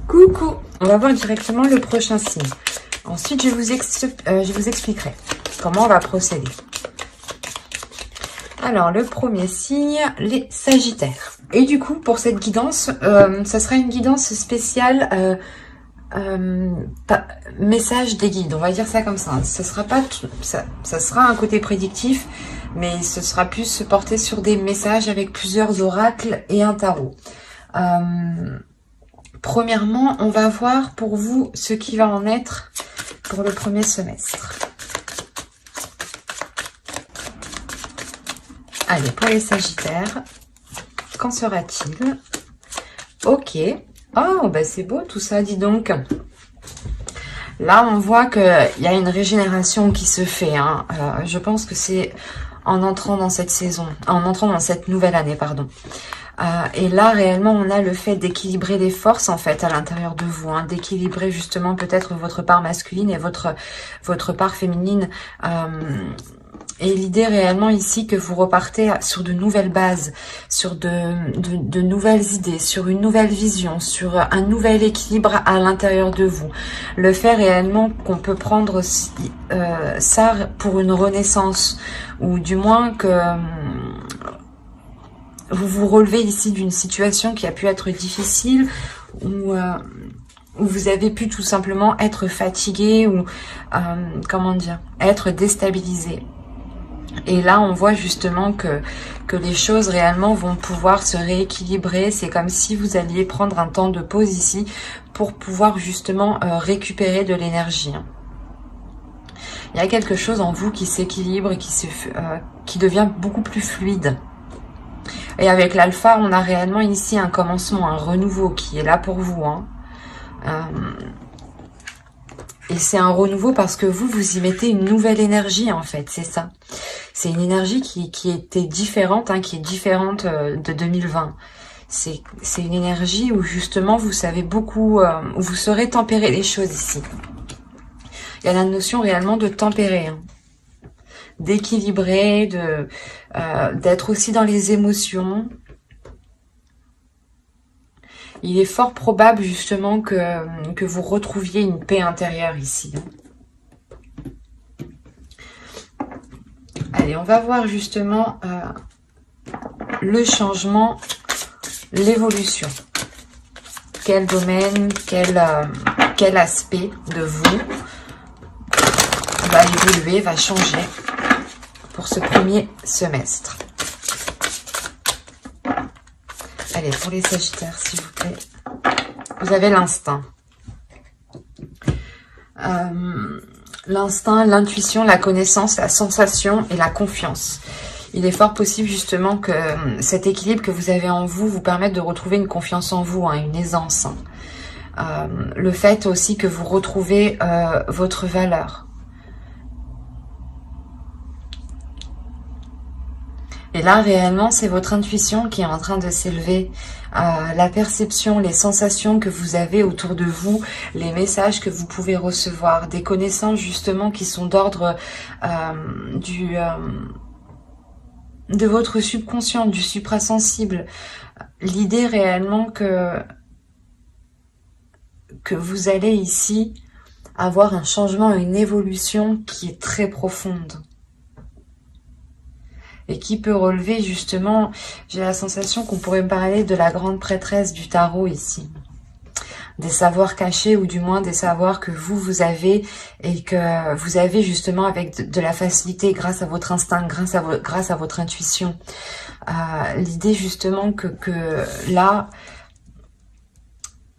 Coucou, on va voir directement le prochain signe. Ensuite, je vous expliquerai comment on va procéder. Alors, le premier signe, les Sagittaires. Et du coup, pour cette guidance, ça sera une guidance spéciale message des guides, on va dire ça comme ça. Ça sera pas ça sera un côté prédictif, mais ce sera plus porté sur des messages avec plusieurs oracles et un tarot. Premièrement, on va voir pour vous ce qui va en être pour le premier semestre. Allez, pour les Sagittaires, qu'en sera-t-il? Ok. Oh, bah c'est beau tout ça, dis donc. Là, on voit qu'il y a une régénération qui se fait. Hein. Je pense que c'est en entrant dans cette saison, en entrant dans cette nouvelle année, pardon. Et là, réellement, on a le fait d'équilibrer les forces, en fait, à l'intérieur de vous. Hein, d'équilibrer, justement, peut-être votre part masculine et votre part féminine. Et l'idée réellement ici que vous repartez sur de nouvelles bases, sur de nouvelles idées, sur une nouvelle vision, sur un nouvel équilibre à l'intérieur de vous. Le fait réellement qu'on peut prendre ça pour une renaissance, ou du moins que vous vous relevez ici d'une situation qui a pu être difficile, ou où vous avez pu tout simplement être fatigué, ou comment dire, être déstabilisé. Et là, on voit justement que les choses réellement vont pouvoir se rééquilibrer. C'est comme si vous alliez prendre un temps de pause ici pour pouvoir justement récupérer de l'énergie. Il y a quelque chose en vous qui s'équilibre et qui devient beaucoup plus fluide. Et avec l'alpha, on a réellement ici un commencement, un renouveau qui est là pour vous. Hein. Et c'est un renouveau parce que vous y mettez une nouvelle énergie, en fait, c'est ça. C'est une énergie qui était différente, hein, qui est différente de 2020. C'est une énergie où justement vous savez beaucoup, où vous saurez tempérer les choses ici. Il y a la notion réellement de tempérer, hein, d'équilibrer, d'être aussi dans les émotions. Il est fort probable justement que vous retrouviez une paix intérieure ici. Allez, on va voir justement le changement, l'évolution. Quel domaine, quel aspect de vous va évoluer, va changer pour ce premier semestre. Allez, pour les Sagittaires, s'il vous plaît. Vous avez l'instinct. L'instinct, l'intuition, la connaissance, la sensation et la confiance. Il est fort possible justement que cet équilibre que vous avez en vous vous permette de retrouver une confiance en vous, hein, une aisance. Hein. Le fait aussi que vous retrouvez votre valeur. Et là, réellement, c'est votre intuition qui est en train de s'élever. La perception, les sensations que vous avez autour de vous, les messages que vous pouvez recevoir, des connaissances justement qui sont d'ordre de votre subconscient, du suprasensible. L'idée réellement que vous allez ici avoir un changement, une évolution qui est très profonde. Et qui peut relever justement, j'ai la sensation qu'on pourrait me parler de la grande prêtresse du tarot ici. Des savoirs cachés, ou du moins des savoirs que vous avez, et que vous avez justement avec de la facilité grâce à votre instinct, grâce à votre intuition. L'idée justement que là,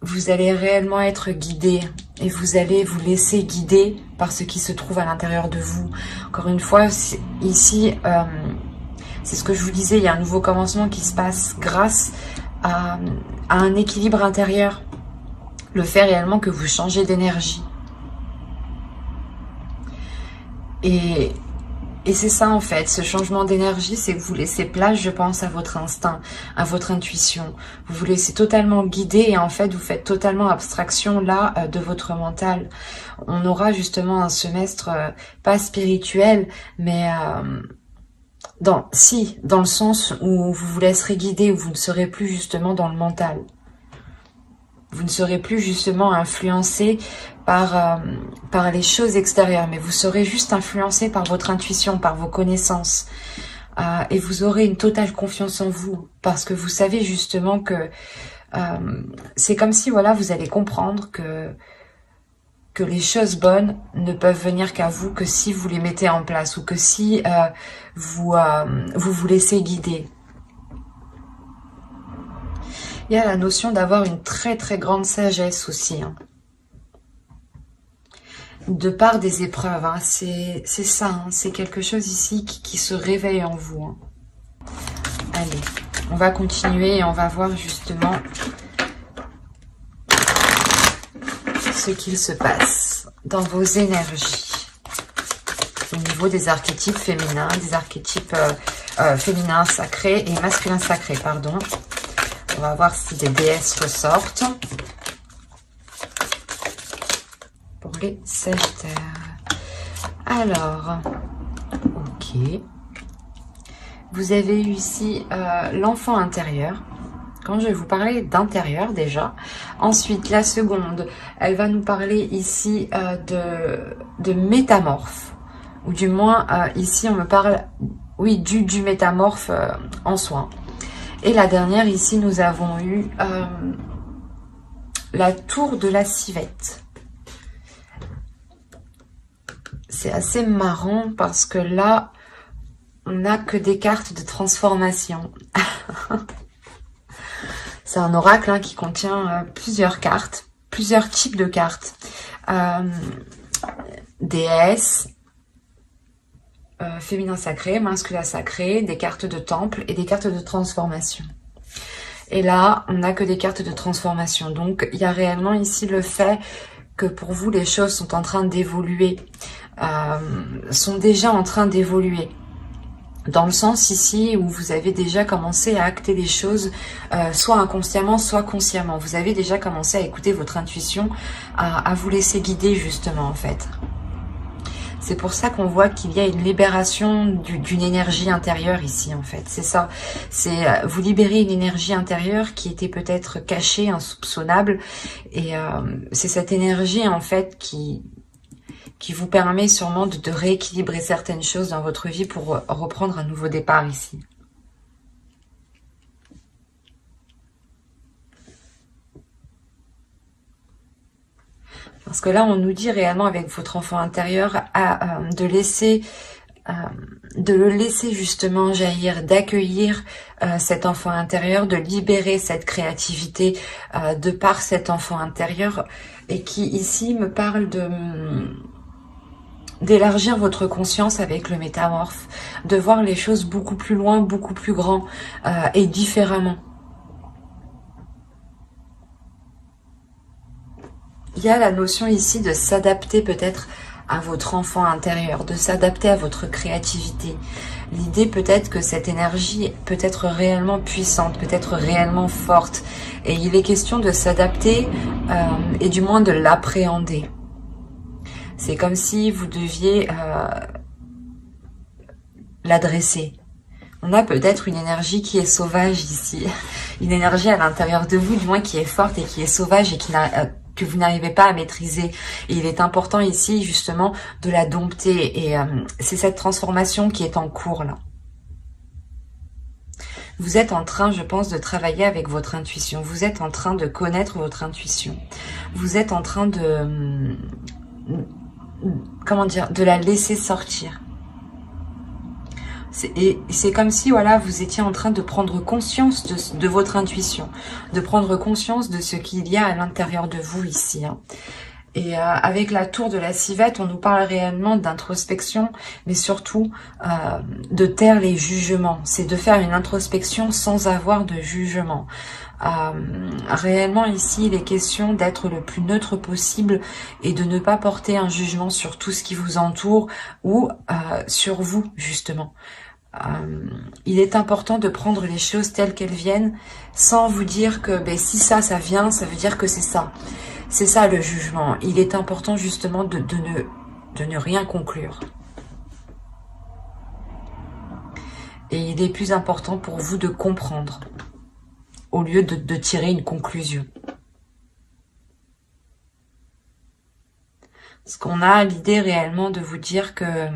vous allez réellement être guidé, et vous allez vous laisser guider par ce qui se trouve à l'intérieur de vous. Encore une fois, ici... c'est ce que je vous disais, il y a un nouveau commencement qui se passe grâce à un équilibre intérieur. Le fait réellement que vous changez d'énergie. Et c'est ça en fait, ce changement d'énergie, c'est que vous laissez place, je pense, à votre instinct, à votre intuition. Vous vous laissez totalement guider et en fait, vous faites totalement abstraction là de votre mental. On aura justement un semestre pas spirituel, mais... dans le sens où vous vous laisserez guider, où vous ne serez plus justement dans le mental. Vous ne serez plus justement influencé par les choses extérieures, mais vous serez juste influencé par votre intuition, par vos connaissances. Et vous aurez une totale confiance en vous, parce que vous savez justement que c'est comme si, voilà, vous allez comprendre que les choses bonnes ne peuvent venir qu'à vous que si vous les mettez en place, ou que si vous vous laissez guider. Il y a la notion d'avoir une très très grande sagesse aussi, hein. De part des épreuves, hein. C'est ça, hein. C'est quelque chose ici qui se réveille en vous, hein. Allez, on va continuer et on va voir justement ce qu'il se passe dans vos énergies au niveau des archétypes féminins, des archétypes féminins sacrés et masculins sacrés, pardon. On va voir si des déesses ressortent pour les Sagittaires. Alors, ok. Vous avez eu ici l'enfant intérieur. Quand je vais vous parler d'intérieur déjà. Ensuite, la seconde, elle va nous parler ici de métamorphe. Ou du moins, ici, on me parle, oui, du métamorphe en soi. Et la dernière, ici, nous avons eu la tour de la civette. C'est assez marrant parce que là, on n'a que des cartes de transformation. C'est un oracle, hein, qui contient plusieurs cartes, plusieurs types de cartes. Déesse, féminin sacré, masculin sacré, des cartes de temple et des cartes de transformation. Et là, on n'a que des cartes de transformation. Donc, il y a réellement ici le fait que pour vous, les choses sont en train d'évoluer, sont déjà en train d'évoluer. Dans le sens ici où vous avez déjà commencé à acter les choses, soit inconsciemment, soit consciemment. Vous avez déjà commencé à écouter votre intuition, à vous laisser guider justement en fait. C'est pour ça qu'on voit qu'il y a une libération d'une énergie intérieure ici en fait. C'est ça, c'est vous libérez une énergie intérieure qui était peut-être cachée, insoupçonnable. Et c'est cette énergie en fait qui vous permet sûrement de rééquilibrer certaines choses dans votre vie pour reprendre un nouveau départ ici. Parce que là, on nous dit réellement avec votre enfant intérieur de le laisser justement jaillir, d'accueillir cet enfant intérieur, de libérer cette créativité de par cet enfant intérieur et qui ici me parle d'élargir votre conscience avec le métamorphe, de voir les choses beaucoup plus loin, beaucoup plus grand et différemment. Il y a la notion ici de s'adapter peut-être à votre enfant intérieur, de s'adapter à votre créativité. L'idée peut-être que cette énergie peut être réellement puissante, peut être réellement forte. Et il est question de s'adapter et du moins de l'appréhender. C'est comme si vous deviez l'adresser. On a peut-être une énergie qui est sauvage ici. Une énergie à l'intérieur de vous, du moins qui est forte et qui est sauvage et que vous n'arrivez pas à maîtriser. Et il est important ici justement de la dompter. Et c'est cette transformation qui est en cours là. Vous êtes en train, je pense, de travailler avec votre intuition. Vous êtes en train de connaître votre intuition. Vous êtes en train de... comment dire, de la laisser sortir. C'est comme si, voilà, vous étiez en train de prendre conscience de votre intuition, de prendre conscience de ce qu'il y a à l'intérieur de vous ici. Hein. Et avec la tour de la civette, on nous parle réellement d'introspection, mais surtout de taire les jugements. C'est de faire une introspection sans avoir de jugement. Réellement ici, il est question d'être le plus neutre possible et de ne pas porter un jugement sur tout ce qui vous entoure ou sur vous justement. Il est important de prendre les choses telles qu'elles viennent sans vous dire que si ça vient, ça veut dire que c'est ça. C'est ça le jugement. Il est important justement de ne rien conclure. Et il est plus important pour vous de comprendre au lieu de tirer une conclusion. Parce qu'on a l'idée réellement de vous dire que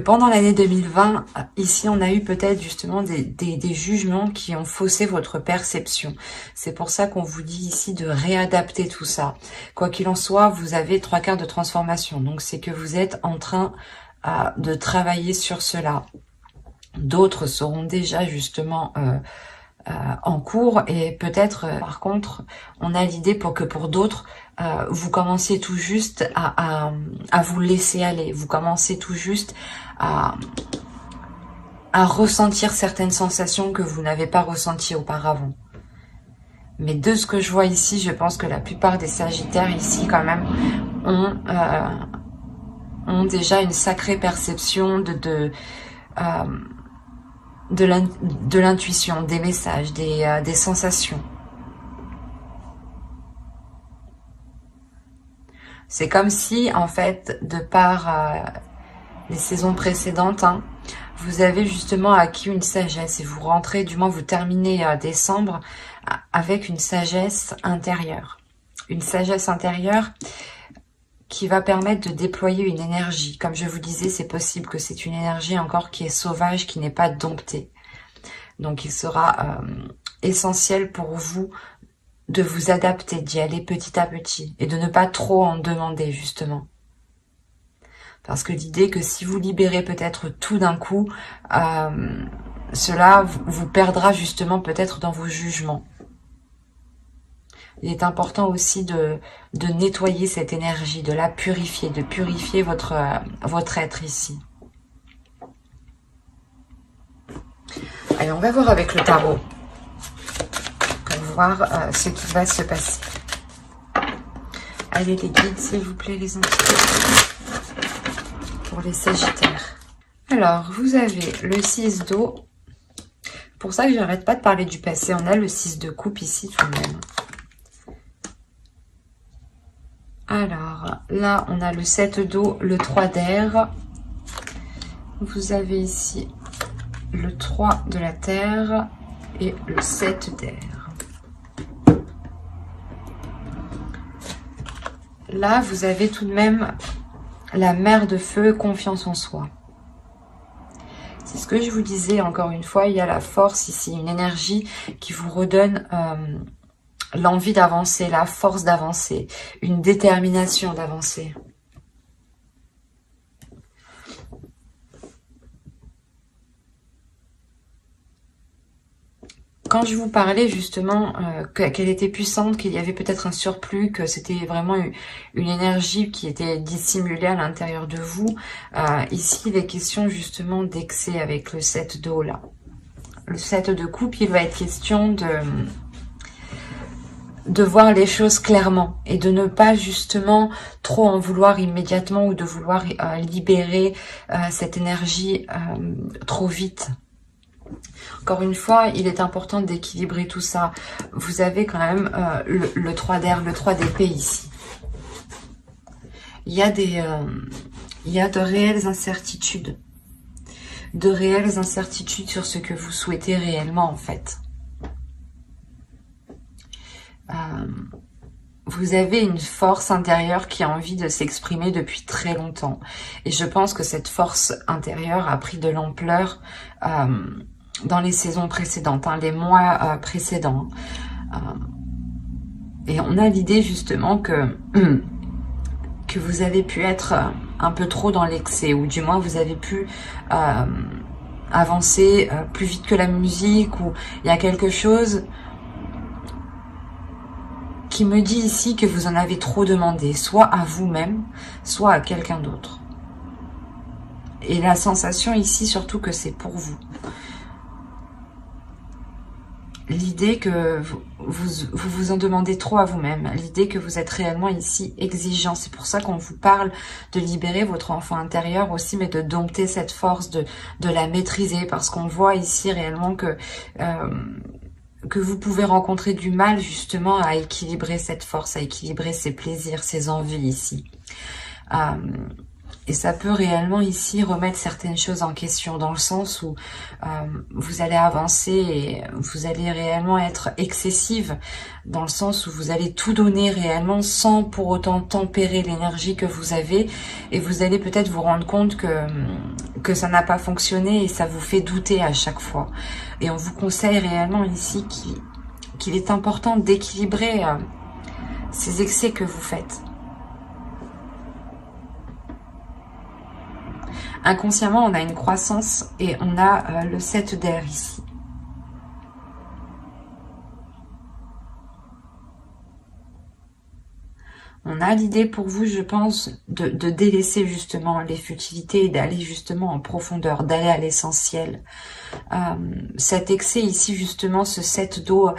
pendant l'année 2020, ici, on a eu peut-être justement des jugements qui ont faussé votre perception. C'est pour ça qu'on vous dit ici de réadapter tout ça. Quoi qu'il en soit, vous avez 3/4 de transformation. Donc, c'est que vous êtes en train de travailler sur cela. D'autres seront déjà justement en cours et peut-être, par contre, on a l'idée pour d'autres, vous commenciez tout juste à vous laisser aller. Vous commencez tout juste à ressentir certaines sensations que vous n'avez pas ressenties auparavant. Mais de ce que je vois ici, je pense que la plupart des Sagittaires ici, quand même, ont déjà une sacrée perception de l'intuition, des messages, des sensations. C'est comme si, en fait, de par les saisons précédentes, vous avez justement acquis une sagesse et vous rentrez, du moins vous terminez décembre avec une sagesse intérieure. Une sagesse intérieure qui va permettre de déployer une énergie. Comme je vous disais, c'est possible que c'est une énergie encore qui est sauvage, qui n'est pas domptée. Donc il sera essentiel pour vous de vous adapter, d'y aller petit à petit et de ne pas trop en demander justement. Parce que l'idée que si vous libérez peut-être tout d'un coup, cela vous perdra justement peut-être dans vos jugements. Il est important aussi de nettoyer cette énergie, de la purifier, de purifier votre être ici. Allez, on va voir avec le tarot. Pour voir ce qui va se passer. Allez les guides, s'il vous plaît, les entités. Pour les Sagittaires. Alors, vous avez le 6 d'eau. Pour ça que j'arrête pas de parler du passé. On a le 6 de coupe ici tout de même. Alors, là, on a le 7 d'eau, le 3 d'air. Vous avez ici le 3 de la terre et le 7 d'air. Là, vous avez tout de même la mer de feu, confiance en soi. C'est ce que je vous disais, encore une fois, il y a la force ici, une énergie qui vous redonne l'envie d'avancer, la force d'avancer, une détermination d'avancer. Quand je vous parlais justement qu'elle était puissante, qu'il y avait peut-être un surplus, que c'était vraiment une énergie qui était dissimulée à l'intérieur de vous, ici il est question justement d'excès avec le 7 d'eau là. Le 7 de coupe, il va être question de voir les choses clairement et de ne pas justement trop en vouloir immédiatement ou de vouloir libérer cette énergie trop vite. Encore une fois, il est important d'équilibrer tout ça. Vous avez quand même le 3 d'air, le 3 d'épée ici. Il y a de réelles incertitudes. De réelles incertitudes sur ce que vous souhaitez réellement en fait. Vous avez une force intérieure qui a envie de s'exprimer depuis très longtemps. Et je pense que cette force intérieure a pris de l'ampleur dans les saisons précédentes, les mois précédents. Et on a l'idée justement que vous avez pu être un peu trop dans l'excès, ou du moins vous avez pu avancer plus vite que la musique, ou il y a quelque chose qui me dit ici que vous en avez trop demandé, soit à vous-même, soit à quelqu'un d'autre. Et la sensation ici, surtout que c'est pour vous. L'idée que vous en demandez trop à vous-même, l'idée que vous êtes réellement ici exigeant. C'est pour ça qu'on vous parle de libérer votre enfant intérieur aussi, mais de dompter cette force, de la maîtriser, parce qu'on voit ici réellement que vous pouvez rencontrer du mal justement à équilibrer cette force, à équilibrer ses plaisirs, ses envies ici. Et ça peut réellement ici remettre certaines choses en question, dans le sens où vous allez avancer et vous allez réellement être excessive, dans le sens où vous allez tout donner réellement sans pour autant tempérer l'énergie que vous avez, et vous allez peut-être vous rendre compte que ça n'a pas fonctionné et ça vous fait douter à chaque fois. Et on vous conseille réellement ici qu'il est important d'équilibrer ces excès que vous faites. Inconsciemment, on a une croissance et on a le 7 d'air ici. On a l'idée pour vous, je pense, de délaisser justement les futilités et d'aller justement en profondeur, d'aller à l'essentiel. Cet excès ici, justement, ce 7 d'eau,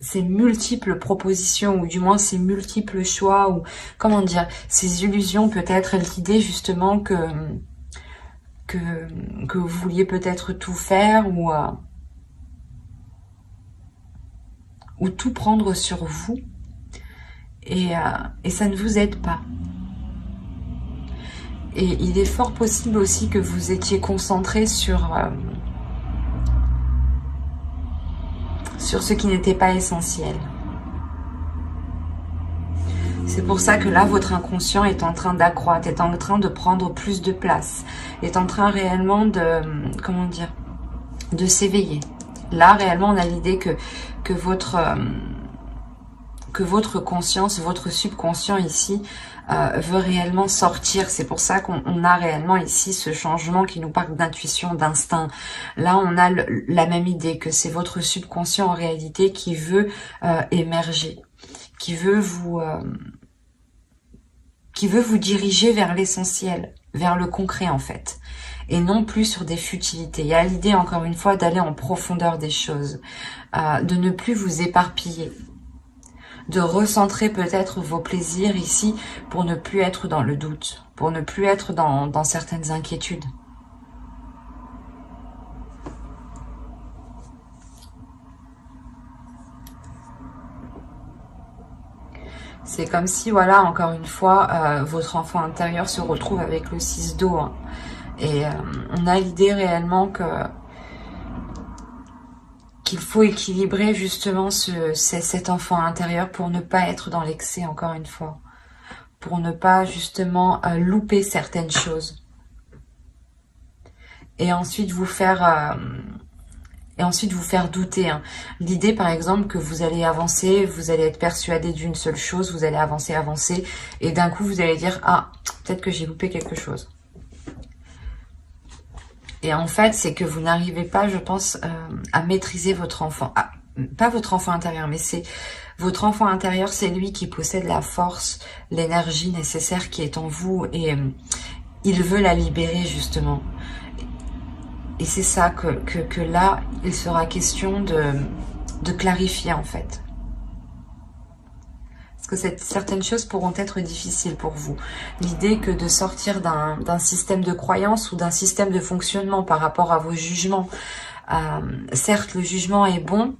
ces multiples propositions, ou du moins ces multiples choix, ou comment dire, ces illusions, peut-être l'idée justement que vous vouliez peut-être tout faire, ou tout prendre sur vous, et ça ne vous aide pas. Et il est fort possible aussi que vous étiez concentré sur ce qui n'était pas essentiel. C'est pour ça que là, votre inconscient est en train d'accroître, est en train de prendre plus de place, est en train réellement de, comment dire, de s'éveiller. Là, réellement, on a l'idée que votre conscience, votre subconscient ici, veut réellement sortir. C'est pour ça qu'on a réellement ici ce changement qui nous parle d'intuition, d'instinct. Là, on a la même idée que c'est votre subconscient en réalité qui veut émerger, qui veut vous diriger vers l'essentiel, vers le concret en fait, et non plus sur des futilités. Il y a l'idée encore une fois d'aller en profondeur des choses, de ne plus vous éparpiller, de recentrer peut-être vos plaisirs ici pour ne plus être dans le doute, pour ne plus être dans certaines inquiétudes. C'est comme si, voilà, encore une fois, votre enfant intérieur se retrouve avec le 6 d'eau. Hein. Et on a l'idée réellement qu'il faut équilibrer justement cet enfant intérieur pour ne pas être dans l'excès, encore une fois. Pour ne pas justement louper certaines choses. Et ensuite vous faire douter. Hein. L'idée, par exemple, que vous allez avancer, vous allez être persuadé d'une seule chose, vous allez avancer, et d'un coup, vous allez dire « Ah, peut-être que j'ai loupé quelque chose. » Et en fait, c'est que vous n'arrivez pas, je pense, à maîtriser votre enfant. Pas votre enfant intérieur, mais c'est votre enfant intérieur, c'est lui qui possède la force, l'énergie nécessaire qui est en vous, et il veut la libérer, justement. Et c'est ça que là, il sera question de clarifier en fait. Parce que certaines choses pourront être difficiles pour vous. L'idée que de sortir d'un système de croyance ou d'un système de fonctionnement par rapport à vos jugements. Certes, le jugement est bon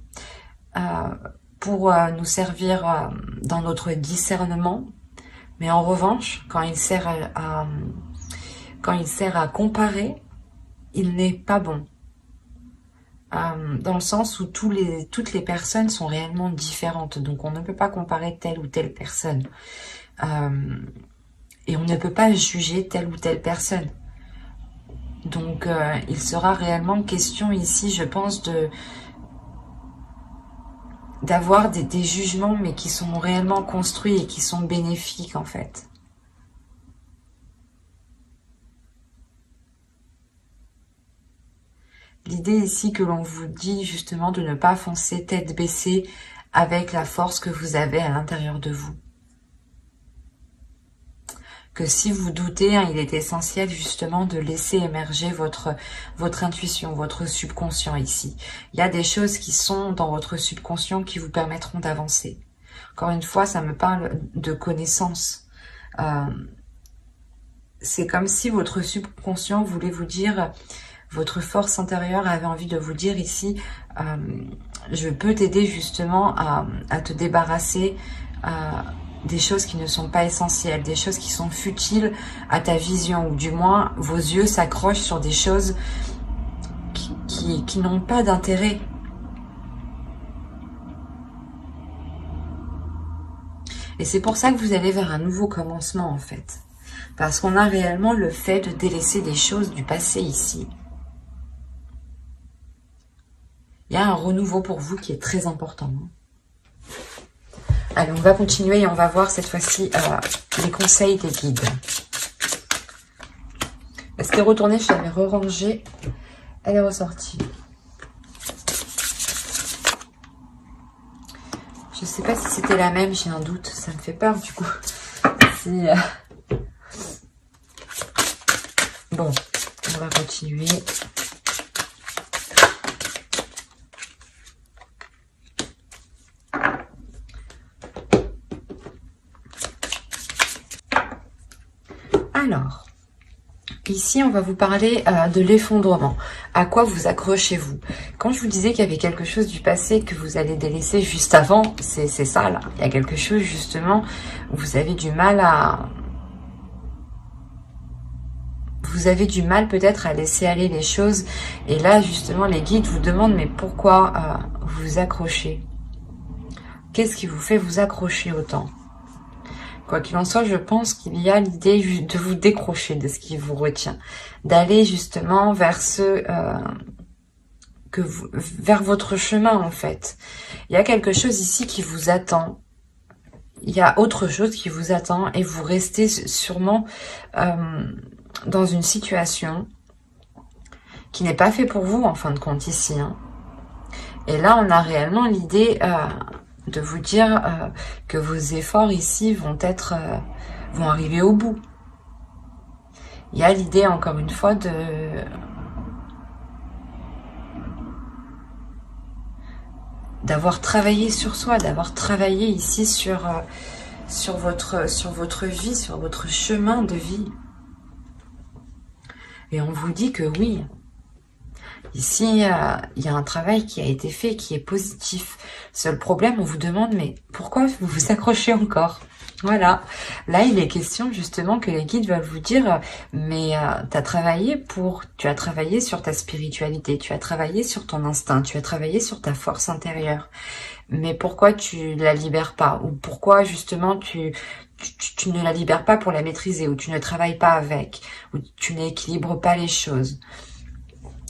pour nous servir dans notre discernement, mais en revanche, quand il sert à comparer, il n'est pas bon. Dans le sens où toutes les personnes sont réellement différentes. Donc on ne peut pas comparer telle ou telle personne. Et on ne peut pas juger telle ou telle personne. Donc il sera réellement question ici, je pense, d'avoir des jugements, mais qui sont réellement construits et qui sont bénéfiques en fait. L'idée ici que l'on vous dit justement de ne pas foncer tête baissée avec la force que vous avez à l'intérieur de vous. Que si vous doutez, hein, il est essentiel justement de laisser émerger votre intuition, votre subconscient ici. Il y a des choses qui sont dans votre subconscient qui vous permettront d'avancer. Encore une fois, ça me parle de connaissance. C'est comme si votre subconscient voulait vous dire... Votre force intérieure avait envie de vous dire ici, je peux t'aider justement à te débarrasser des choses qui ne sont pas essentielles, des choses qui sont futiles à ta vision, ou du moins vos yeux s'accrochent sur des choses qui n'ont pas d'intérêt. Et c'est pour ça que vous allez vers un nouveau commencement en fait. Parce qu'on a réellement le fait de délaisser des choses du passé ici. Il y a un renouveau pour vous qui est très important. Allez, on va continuer et on va voir cette fois-ci les conseils des guides. Est-ce qu'elle est retournée? Je l'avais re-rangée. Elle est ressortie. Je ne sais pas si c'était la même, j'ai un doute. Ça me fait peur du coup. Si, bon, on va continuer. Alors, ici, on va vous parler de l'effondrement. À quoi vous accrochez-vous? Quand je vous disais qu'il y avait quelque chose du passé que vous allez délaisser juste avant, c'est ça là. Il y a quelque chose justement où vous avez du mal à... Vous avez du mal peut-être à laisser aller les choses. Et là, justement, les guides vous demandent, mais pourquoi vous vous accrochez? Qu'est-ce qui vous fait vous accrocher autant? Quoi qu'il en soit, je pense qu'il y a l'idée de vous décrocher de ce qui vous retient. D'aller justement vers vers votre chemin en fait. Il y a quelque chose ici qui vous attend. Il y a autre chose qui vous attend et vous restez sûrement dans une situation qui n'est pas fait pour vous en fin de compte ici. Hein. Et là, on a réellement l'idée de vous dire que vos efforts ici vont arriver au bout. Il y a l'idée encore une fois d'avoir travaillé sur soi, d'avoir travaillé ici sur votre vie, sur votre chemin de vie. Et on vous dit que oui, ici, il y a un travail qui a été fait, qui est positif. Seul problème, on vous demande, mais pourquoi vous vous accrochez encore? Voilà. Là, il est question justement que les guides veulent vous dire, mais tu as travaillé sur ta spiritualité, tu as travaillé sur ton instinct, tu as travaillé sur ta force intérieure. Mais pourquoi tu la libères pas? Ou pourquoi justement tu ne la libères pas pour la maîtriser? Ou tu ne travailles pas avec? Ou tu n'équilibres pas les choses?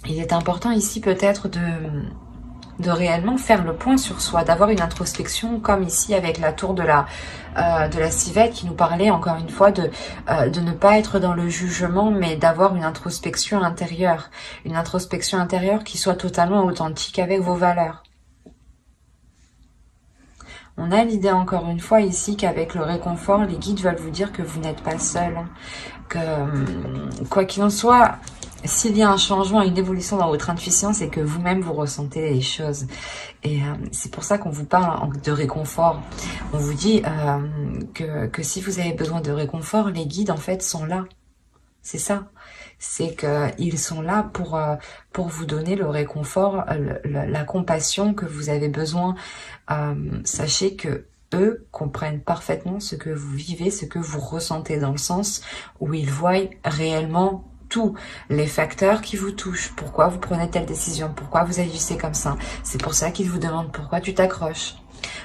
Il est important ici peut-être de réellement faire le point sur soi, d'avoir une introspection comme ici avec la tour de la civette qui nous parlait encore une fois de ne pas être dans le jugement mais d'avoir une introspection intérieure qui soit totalement authentique avec vos valeurs. On a l'idée encore une fois ici qu'avec le réconfort, les guides veulent vous dire que vous n'êtes pas seul, que quoi qu'il en soit, s'il y a un changement, une évolution dans votre intuition, c'est que vous-même vous ressentez les choses. Et c'est pour ça qu'on vous parle de réconfort. On vous dit que si vous avez besoin de réconfort, les guides en fait sont là. C'est ça. C'est qu'ils sont là pour vous donner le réconfort, la compassion que vous avez besoin. Sachez que eux comprennent parfaitement ce que vous vivez, ce que vous ressentez, dans le sens où ils voient réellement tous les facteurs qui vous touchent. Pourquoi vous prenez telle décision? Pourquoi vous agissez comme ça? C'est pour ça qu'ils vous demandent pourquoi tu t'accroches.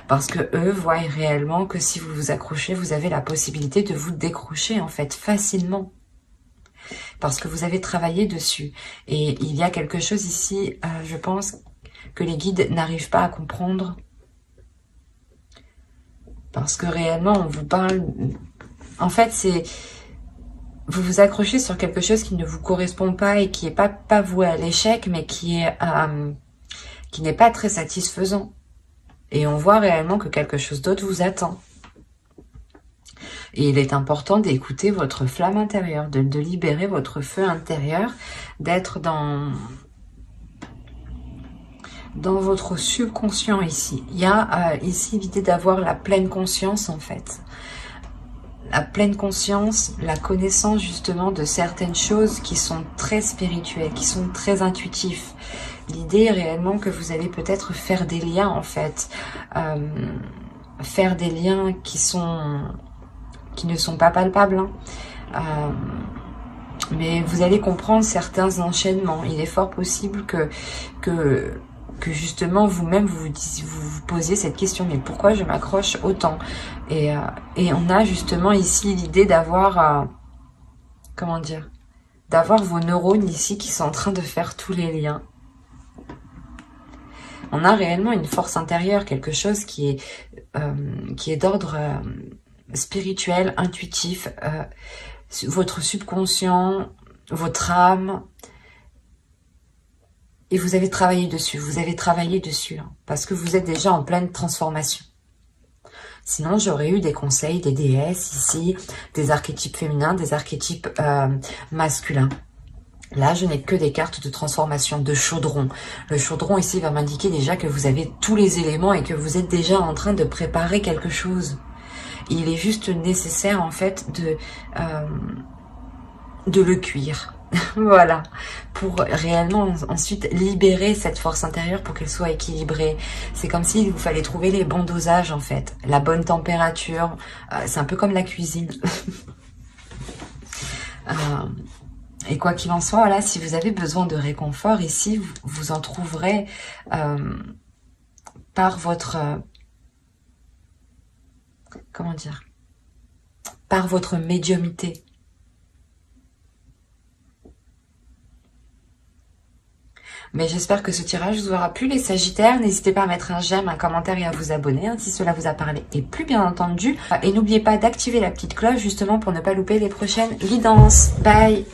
Parce que eux voient réellement que si vous vous accrochez, vous avez la possibilité de vous décrocher en fait facilement. Parce que vous avez travaillé dessus. Et il y a quelque chose ici, je pense, que les guides n'arrivent pas à comprendre. Parce que réellement, on vous parle... En fait, c'est... Vous vous accrochez sur quelque chose qui ne vous correspond pas et qui n'est pas voué à l'échec, mais qui n'est pas très satisfaisant. Et on voit réellement que quelque chose d'autre vous attend. Et il est important d'écouter votre flamme intérieure, de libérer votre feu intérieur, d'être dans votre subconscient ici. Il y a ici l'idée d'avoir la pleine conscience en fait. La pleine conscience, la connaissance justement de certaines choses qui sont très spirituelles, qui sont très intuitives. L'idée est réellement que vous allez peut-être faire des liens en fait faire des liens qui ne sont pas palpables, hein. Mais vous allez comprendre certains enchaînements. Il est fort possible que justement vous-même vous vous posiez cette question, mais pourquoi je m'accroche autant? Et on a justement ici l'idée d'avoir, comment dire, d'avoir vos neurones ici qui sont en train de faire tous les liens. On a réellement une force intérieure, quelque chose qui est d'ordre spirituel, intuitif, votre subconscient, votre âme. Et vous avez travaillé dessus, hein, parce que vous êtes déjà en pleine transformation. Sinon, j'aurais eu des conseils des déesses ici, des archétypes féminins, des archétypes masculins. Là, je n'ai que des cartes de transformation, de chaudron. Le chaudron ici va m'indiquer déjà que vous avez tous les éléments et que vous êtes déjà en train de préparer quelque chose. Il est juste nécessaire en fait de le cuire. Voilà, pour réellement ensuite libérer cette force intérieure pour qu'elle soit équilibrée. C'est comme s'il vous fallait trouver les bons dosages en fait, la bonne température. C'est un peu comme la cuisine. Et quoi qu'il en soit, voilà, si vous avez besoin de réconfort ici, vous en trouverez par votre... comment dire? Par votre médiumnité. Mais j'espère que ce tirage vous aura plu, les Sagittaires. N'hésitez pas à mettre un j'aime, un commentaire et à vous abonner hein, si cela vous a parlé. Et plus bien entendu. Et n'oubliez pas d'activer la petite cloche justement pour ne pas louper les prochaines guidances. Bye!